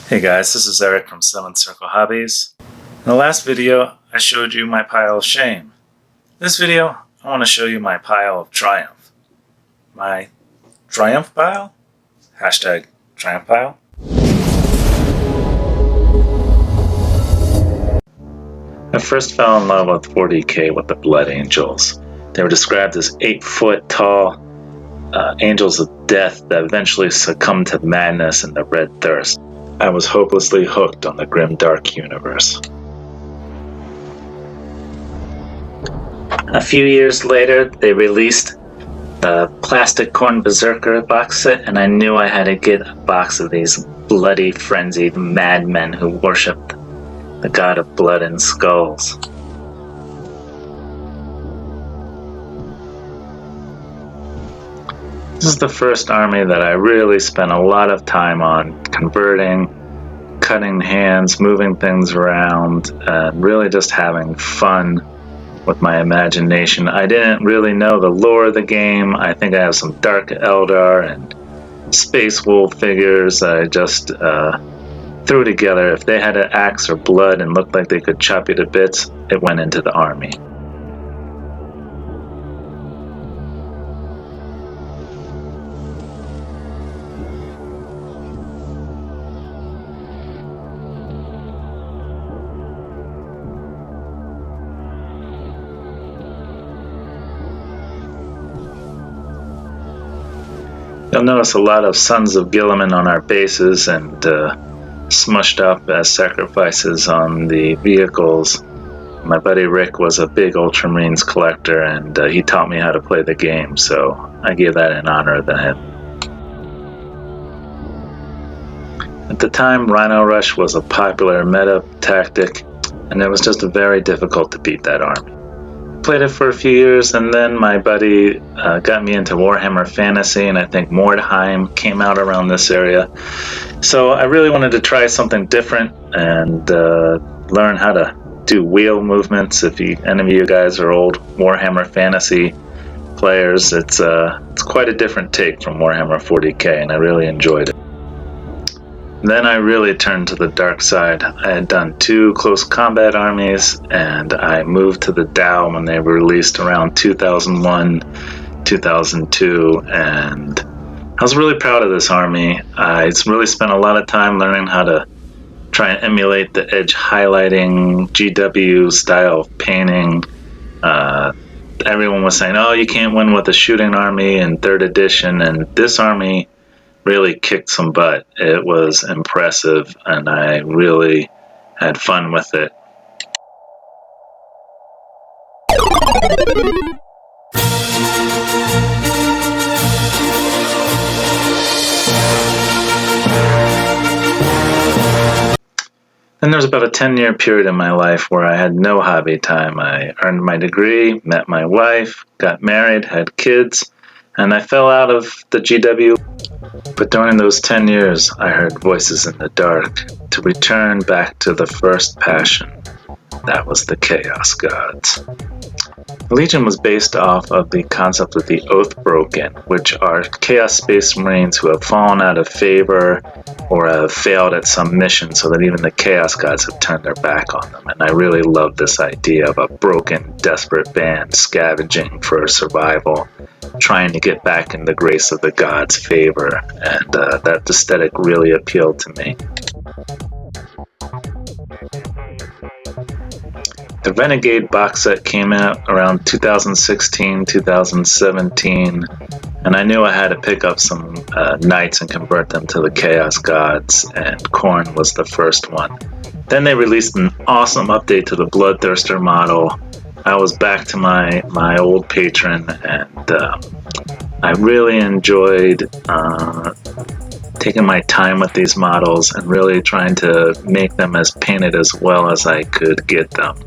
Hey guys, this is Eric from 7th Circle Hobbies. In the last video, I showed you my pile of shame. This video, I want to show you my pile of triumph. My triumph pile? Hashtag triumph pile. I first fell in love with 40K with the Blood Angels. They were described as 8-foot tall angels of death that eventually succumbed to madness and the red thirst. I was hopelessly hooked on the grim dark universe. A few years later, they released the Plastic Corn Berserker box set, and I knew I had to get a box of these bloody, frenzied madmen who worshipped the god of blood and skulls. This is the first army that I really spent a lot of time on converting, cutting hands, moving things around, and really just having fun with my imagination. I didn't really know the lore of the game. I think I have some Dark Eldar and Space Wolf figures I just threw together. If they had an axe or blood and looked like they could chop you to bits, it went into the army. You'll notice a lot of Sons of Gilliman on our bases and smushed up as sacrifices on the vehicles. My buddy Rick was a big Ultramarines collector, and he taught me how to play the game, so I gave that in honor of him. At the time, Rhino Rush was a popular meta tactic, and it was just very difficult to beat that army. Played it for a few years, and then my buddy got me into Warhammer Fantasy, and I think Mordheim came out around this area. So I really wanted to try something different and learn how to do wheel movements. If any of you guys are old Warhammer Fantasy players, it's quite a different take from Warhammer 40K, and I really enjoyed it. Then I really turned to the dark side. I had done 2 close combat armies, and I moved to the Tau when they were released around 2001, 2002, and I was really proud of this army. I really spent a lot of time learning how to try and emulate the edge highlighting, GW style of painting. Everyone was saying, oh, you can't win with a shooting army in 3rd edition, and this army really kicked some butt. It was impressive, and I really had fun with it. Then there was about a 10-year period in my life where I had no hobby time. I earned my degree, met my wife, got married, had kids, and I fell out of the GW. But during those 10 years, I heard voices in the dark to return back to the first passion. That was the Chaos Gods. The Legion was based off of the concept of the Oathbroken, which are Chaos Space Marines who have fallen out of favor or have failed at some mission, so that even the Chaos Gods have turned their back on them. And I really love this idea of a broken, desperate band scavenging for survival, trying to get back in the grace of the gods' favor, and that aesthetic really appealed to me. The Renegade box set came out around 2016, 2017, and I knew I had to pick up some knights and convert them to the Chaos Gods, and Khorne was the first one. Then they released an awesome update to the Bloodthirster model. I was back to my old patron, and I really enjoyed taking my time with these models and really trying to make them as painted as well as I could get them.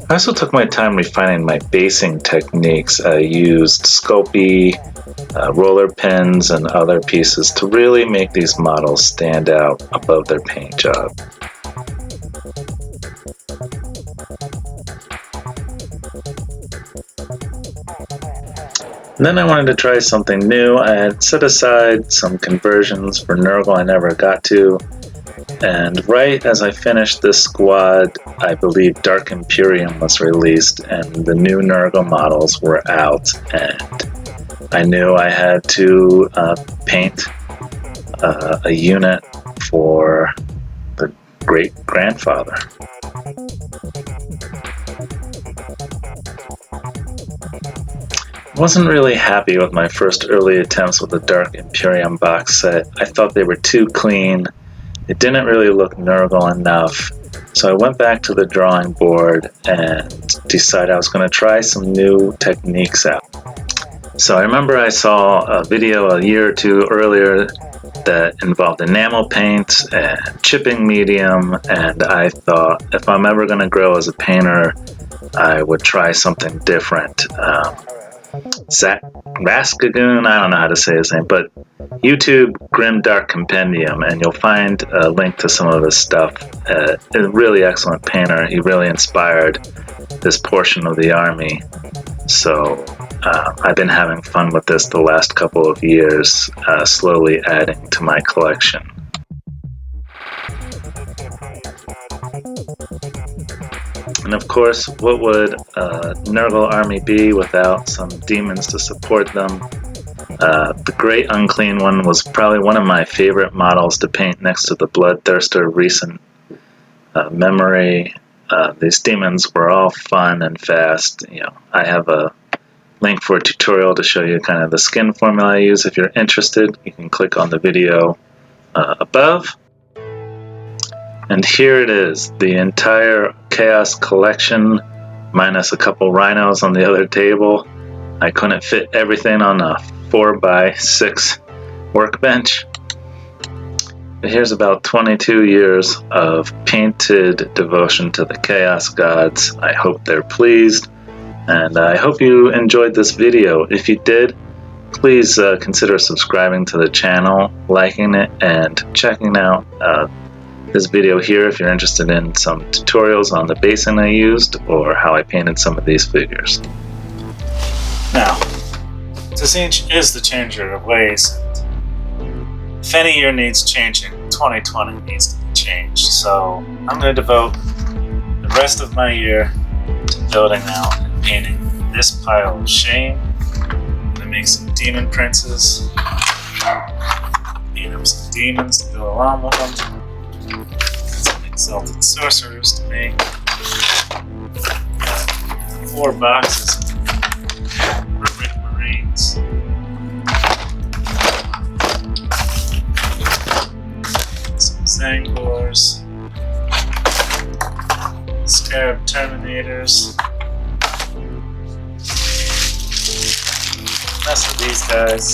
I also took my time refining my basing techniques. I used Sculpey, roller pins, and other pieces to really make these models stand out above their paint job. And then I wanted to try something new. I had set aside some conversions for Nurgle I never got to, and right as I finished this squad, I believe Dark Imperium was released and the new Nurgle models were out, and I knew I had to paint a unit for the great-grandfather. Wasn't really happy with my first early attempts with the Dark Imperium box set. I thought they were too clean. It didn't really look Nurgle enough. So I went back to the drawing board and decided I was going to try some new techniques out. So I remember I saw a video a year or two earlier that involved enamel paint and chipping medium, and I thought if I'm ever going to grow as a painter, I would try something different. Raskagoon, I don't know how to say his name, but YouTube Grimdark Compendium, and you'll find a link to some of his stuff. A really excellent painter. He really inspired this portion of the army. So I've been having fun with this the last couple of years, slowly adding to my collection. And of course, what would Nurgle army be without some demons to support them? The Great Unclean One was probably one of my favorite models to paint next to the Bloodthirster recent memory. These demons were all fun and fast. I have a link for a tutorial to show you kind of the skin formula I use. If you're interested, you can click on the video above. And here it is, the entire Chaos collection, minus a couple rhinos on the other table. I couldn't fit everything on a 4x6 workbench. But here's about 22 years of painted devotion to the Chaos gods. I hope they're pleased, and I hope you enjoyed this video. If you did, please consider subscribing to the channel, liking it, and checking out this video here if you're interested in some tutorials on the basing I used or how I painted some of these figures. Now, Tzeentch is the changer of ways. If any year needs changing, 2020 needs to be changed. So I'm going to devote the rest of my year to building out and painting this pile of shame. I'm going to make some demon princes, paint up some demons to go along with them. Some exalted sorcerers to make. 4 boxes of Rubric Marines. Some Zangors. Scarab Terminators. Mess with these guys.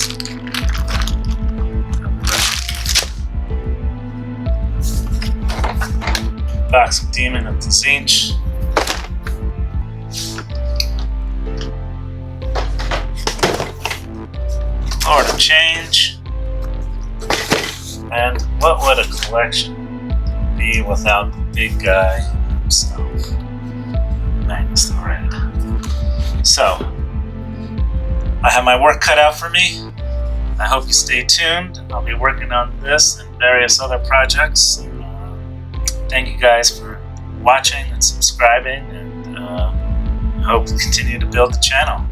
Box of Demon of Tzeentch. Lord of Change. And what would a collection be without the big guy himself? Magnus the Red. So, I have my work cut out for me. I hope you stay tuned. I'll be working on this and various other projects. Thank you guys for watching and subscribing, and I hope to continue to build the channel.